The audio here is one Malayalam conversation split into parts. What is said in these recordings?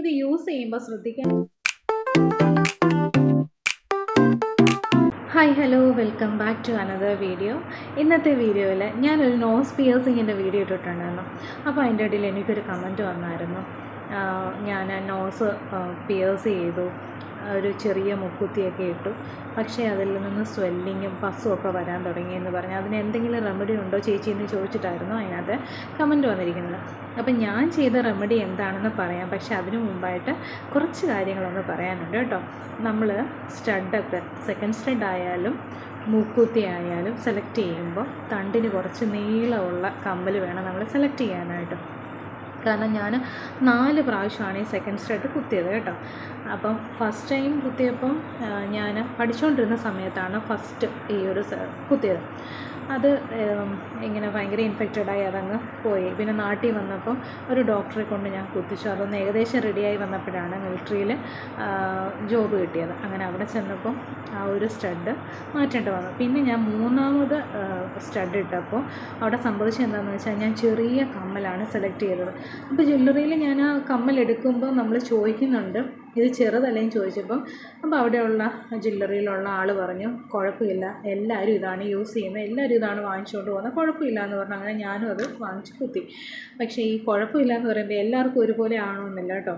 ഇത് യൂസ് ചെയ്യുമ്പോൾ ശ്രദ്ധിക്കാൻ. Hi hello, welcome back to another video. ഇന്നത്തെ വീഡിയോയിൽ ഞാനൊരു നോസ് പിയേഴ്സിങ്ങിൻ്റെ വീഡിയോ ഇട്ടിട്ടുണ്ടായിരുന്നു. അപ്പോൾ അതിൻ്റെ ഇടയിൽ എനിക്കൊരു കമൻറ്റ് വന്നായിരുന്നു. ഞാൻ നോസ് പിയേഴ്സ് ചെയ്തു, ഒരു ചെറിയ മുക്കുത്തിയൊക്കെ ഇട്ടു, പക്ഷേ അതിൽ നിന്ന് സ്വെല്ലിങ്ങും പസ്സും ഒക്കെ വരാൻ തുടങ്ങിയെന്ന് പറഞ്ഞ് അതിന് എന്തെങ്കിലും റെമഡി ഉണ്ടോ ചേച്ചി എന്ന് ചോദിച്ചിട്ടായിരുന്നു അതിനകത്ത് കമൻറ്റ് വന്നിരിക്കുന്നത്. അപ്പം ഞാൻ ചെയ്ത റെമഡി എന്താണെന്ന് പറയാം, പക്ഷേ അതിനു മുമ്പായിട്ട് കുറച്ച് കാര്യങ്ങളൊന്ന് പറയാനുണ്ട് കേട്ടോ. നമ്മൾ സ്റ്റഡൊക്കെ സെക്കൻഡ് സ്റ്റഡ് ആയാലും മൂക്കുത്തി ആയാലും സെലക്ട് ചെയ്യുമ്പോൾ തണ്ടിന് കുറച്ച് നീളമുള്ള കമ്മൽ വേണം നമ്മൾ സെലക്ട് ചെയ്യാനായിട്ട്. കാരണം ഞാൻ 4 പ്രാവശ്യമാണ് ഈ സെക്കൻഡ് സ്റ്റഡ് കുത്തിയത് കേട്ടോ. അപ്പം ഫസ്റ്റ് ടൈം കുത്തിയപ്പം ഞാൻ പഠിച്ചുകൊണ്ടിരുന്ന സമയത്താണ് ഫസ്റ്റ് ഈ ഒരു കുത്തിയത്. അത് ഇങ്ങനെ ഭയങ്കര ഇൻഫെക്റ്റഡായി അതങ്ങ് പോയി. പിന്നെ നാട്ടിൽ വന്നപ്പം ഒരു ഡോക്ടറെ കൊണ്ട് ഞാൻ കുത്തിച്ചു. അതൊന്ന് ഏകദേശം റെഡിയായി വന്നപ്പോഴാണ് മിലിറ്ററിയിൽ ജോബ് കിട്ടിയത്. അങ്ങനെ അവിടെ ചെന്നപ്പം ആ ഒരു സ്റ്റഡ് മാറ്റേണ്ടി വന്നു. പിന്നെ ഞാൻ 3ാമത് സ്റ്റഡ് ഇട്ടപ്പോൾ അവിടെ സംഭവിച്ചത് എന്താണെന്ന് വെച്ചാൽ ഞാൻ ചെറിയ കമ്മലാണ് സെലക്ട് ചെയ്തത്. അപ്പോൾ ജ്വല്ലറിയിൽ ഞാൻ ആ കമ്മൽ എടുക്കുമ്പോൾ നമ്മൾ ചോദിക്കുന്നുണ്ട് ഇത് ചെറുതല്ലേന്ന് ചോദിച്ചപ്പം അപ്പോൾ അവിടെയുള്ള ജ്വല്ലറിയിലുള്ള ആൾ പറഞ്ഞു കുഴപ്പമില്ല, എല്ലാവരും ഇതാണ് യൂസ് ചെയ്യുന്നത്, എല്ലാവരും ഇതാണ് വാങ്ങിച്ചുകൊണ്ട് പോകുന്നത്, കുഴപ്പമില്ല എന്ന് പറഞ്ഞു. അങ്ങനെ ഞാനും അത് വാങ്ങിച്ച് കുത്തി. പക്ഷേ ഈ കുഴപ്പമില്ല എന്ന് പറയുമ്പോൾ എല്ലാവർക്കും ഒരുപോലെ ആണോന്നില്ല കേട്ടോ.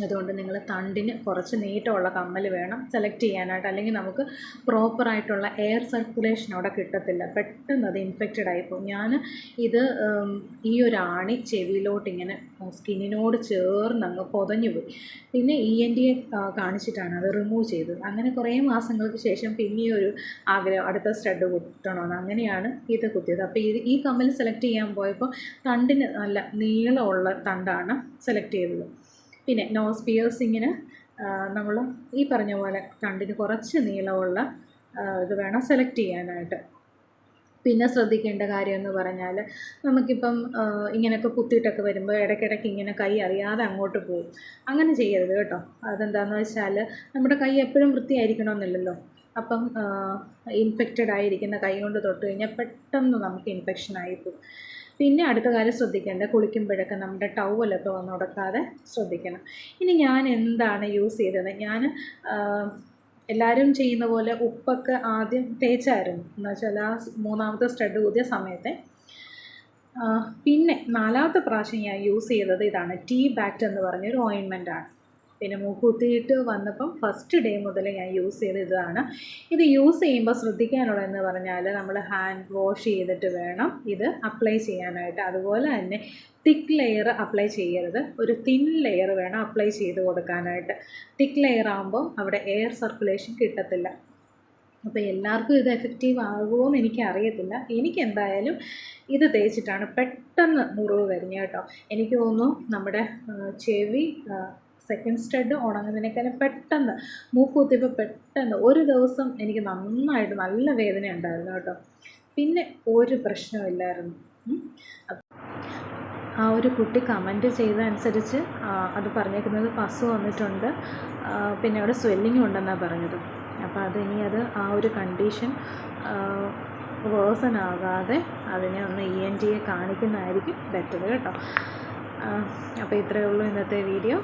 അതുകൊണ്ട് നിങ്ങൾ തണ്ടിന് കുറച്ച് നീട്ടമുള്ള കമ്മൽ വേണം സെലക്ട് ചെയ്യാനായിട്ട്, അല്ലെങ്കിൽ നമുക്ക് പ്രോപ്പറായിട്ടുള്ള എയർ സർക്കുലേഷൻ അവിടെ കിട്ടത്തില്ല, പെട്ടെന്ന് അത് ഇൻഫെക്റ്റഡ് ആയിപ്പോകും. ഞാൻ ഇത് ഈ ഒരു ആണി ചെവിയിലോട്ട് ഇങ്ങനെ സ്കിന്നിനോട് ചേർന്ന് അങ്ങ് പൊതഞ്ഞു പോയി. പിന്നെ ENT കാണിച്ചിട്ടാണ് അത് റിമൂവ് ചെയ്തത്. അങ്ങനെ കുറേ മാസങ്ങൾക്ക് ശേഷം പിന്നെയും ഒരു ആഗ്രഹം അടുത്ത സ്റ്റഡ് കുത്തണമെന്ന്, അങ്ങനെയാണ് ഇത് കുത്തിയത്. അപ്പോൾ ഈ കമ്മൽ സെലക്ട് ചെയ്യാൻ പോയപ്പോൾ തണ്ടിന് നല്ല നീളമുള്ള തണ്ടാണ് സെലക്ട് ചെയ്തത്. പിന്നെ നോസ് പിയേഴ്സിങ്ങിന് നമ്മൾ ഈ പറഞ്ഞ പോലെ തണ്ടിന് കുറച്ച് നീളമുള്ള ഇത് വേണം സെലക്ട് ചെയ്യാനായിട്ട്. പിന്നെ ശ്രദ്ധിക്കേണ്ട കാര്യം എന്ന് പറഞ്ഞാൽ നമുക്കിപ്പം ഇങ്ങനെയൊക്കെ കുത്തിയിട്ടൊക്കെ വരുമ്പോൾ ഇടയ്ക്കിടയ്ക്ക് ഇങ്ങനെ കൈ അറിയാതെ അങ്ങോട്ട് പോകും. അങ്ങനെ ചെയ്യരുത് കേട്ടോ. അതെന്താണെന്ന് വെച്ചാൽ നമ്മുടെ കൈ എപ്പോഴും വൃത്തിയായിരിക്കണമെന്നില്ലല്ലോ. അപ്പം ഇൻഫെക്റ്റഡ് ആയിരിക്കുന്ന കൈ കൊണ്ട് തൊട്ട് കഴിഞ്ഞാൽ പെട്ടെന്ന് നമുക്ക് ഇൻഫെക്ഷൻ ആയിപ്പോകും. പിന്നെ അടുത്ത കാര്യം ശ്രദ്ധിക്കേണ്ടത്, കുളിക്കുമ്പോഴൊക്കെ നമ്മുടെ ടവലൊക്കെ വന്ന് ഉടക്കാതെ ശ്രദ്ധിക്കണം. ഇനി ഞാൻ എന്താണ് യൂസ് ചെയ്തത്, ഞാൻ എല്ലാവരും ചെയ്യുന്ന പോലെ ഉപ്പൊക്കെ ആദ്യം തേച്ചായിരുന്നു. എന്ന് വെച്ചാൽ ആ 3ാമത്തെ സ്റ്റഡ് കുത്തിയ സമയത്തെ. പിന്നെ 4ാമത്തെ പ്രാവശ്യം ഞാൻ യൂസ് ചെയ്തത് ഇതാണ്, ടീ ബാക്ട് എന്ന് പറഞ്ഞൊരു ഓയിൻമെൻറ്റാണ്. പിന്നെ മൂക്കുത്തിയിട്ട് വന്നപ്പം ഫസ്റ്റ് ഡേ മുതൽ ഞാൻ യൂസ് ചെയ്ത് ഇതാണ്. ഇത് യൂസ് ചെയ്യുമ്പോൾ ശ്രദ്ധിക്കാനുള്ളതെന്ന് പറഞ്ഞാൽ നമ്മൾ ഹാൻഡ് വാഷ് ചെയ്തിട്ട് വേണം ഇത് അപ്ലൈ ചെയ്യാനായിട്ട്. അതുപോലെ തന്നെ തിക്ക് ലെയർ അപ്ലൈ ചെയ്യരുത്, ഒരു തിൻ ലെയർ വേണം അപ്ലൈ ചെയ്ത് കൊടുക്കാനായിട്ട്. തിക്ക് ലെയർ ആകുമ്പോൾ അവിടെ എയർ സർക്കുലേഷൻ കിട്ടത്തില്ല. അപ്പോൾ എല്ലാവർക്കും ഇത് എഫക്റ്റീവ് ആകുമോ എന്ന് എനിക്കറിയത്തില്ല. എനിക്കെന്തായാലും ഇത് തേച്ചിട്ടാണ് പെട്ടെന്ന് മുറിവ് കരിഞ്ഞ കേട്ടോ. എനിക്ക് തോന്നുന്നു നമ്മുടെ ചെവി സെക്കൻഡ് സ്റ്റഡ് ഉണങ്ങുന്നതിനേക്കാളും പെട്ടെന്ന് മൂക്കുത്തിയപ്പോൾ പെട്ടെന്ന് ഒരു ദിവസം എനിക്ക് നന്നായിട്ട് നല്ല വേദന ഉണ്ടായിരുന്നു കേട്ടോ. പിന്നെ ഒരു പ്രശ്നമില്ലായിരുന്നു. ആ ഒരു കുട്ടി കമൻറ്റ് ചെയ്തതനുസരിച്ച് അത് പറഞ്ഞേക്കുന്നത് പസ്സ് വന്നിട്ടുണ്ട്, പിന്നെ അവിടെ സ്വെല്ലിങ് ഉണ്ടെന്നാണ് പറഞ്ഞത്. അപ്പോൾ അതിനി ആ ഒരു കണ്ടീഷൻ വേഴ്സൺ ആകാതെ അതിനെ ഒന്ന് ENT കാണിക്കുന്നതായിരിക്കും ബെറ്റർ കേട്ടോ. അപ്പോൾ ഇത്രയേ ഉള്ളൂ ഇന്നത്തെ വീഡിയോ.